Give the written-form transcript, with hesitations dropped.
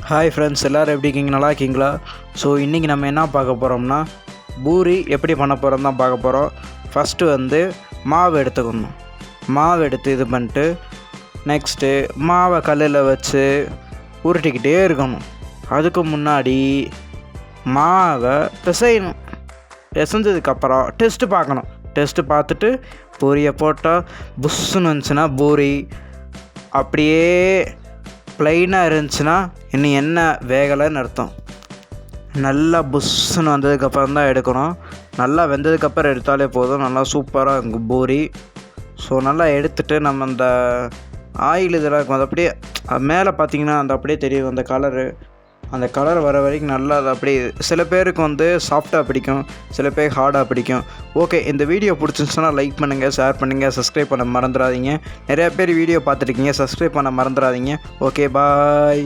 Hi friends, எல்லோரும் எப்படி இருக்கீங்க? நல்லா இருக்கீங்களா? ஸோ இன்றைக்கி நம்ம என்ன பார்க்க போகிறோம்னா, பூரி எப்படி பண்ண போகிறோம் தான் பார்க்க போகிறோம். ஃபஸ்ட்டு மாவு எடுத்துக்கணும். மாவு எடுத்து இது பண்ணிட்டு நெக்ஸ்ட்டு மாவை கல்லில் வச்சு உருட்டிக்கிட்டே இருக்கணும். அதுக்கு முன்னாடி மாவை பிசையணும். பிசைஞ்சதுக்கப்புறம் டெஸ்ட்டு பார்க்கணும். டெஸ்ட்டு பார்த்துட்டு பூரியை போட்டால் புஷ்ஷுன்னு வந்துச்சுன்னா பூரி, அப்படியே ப்ளைனாக இருந்துச்சுன்னா இன்னும் என்ன வேகலைன்னு அர்த்தம். நல்லா புஷ்ஷுன்னு வந்ததுக்கப்புறம் தான் எடுக்கணும். நல்லா வெந்ததுக்கப்புறம் எடுத்தாலே போதும். நல்லா சூப்பராக இருக்கும் பூரி. ஸோ நல்லா எடுத்துகிட்டு நம்ம அந்த ஆயில் இதெல்லாம் இருக்கும், அது அப்படியே மேலே பார்த்திங்கன்னா அந்த அப்படியே தெரியும் அந்த கலர் வர வரைக்கும் நல்லா அது அப்படியே. சில பேருக்கு சாஃப்டாக பிடிக்கும், சில பேருக்கு ஹார்டாக பிடிக்கும். ஓகே, இந்த வீடியோ பிடிச்சிருந்துச்சுன்னா லைக் பண்ணுங்கள், ஷேர் பண்ணுங்கள், சப்ஸ்கிரைப் பண்ண மறந்துடாதீங்க. நிறையா பேர் வீடியோ பார்த்துருக்கீங்க, சப்ஸ்கிரைப் பண்ண மறந்துடாதீங்க. ஓகே, பாய்.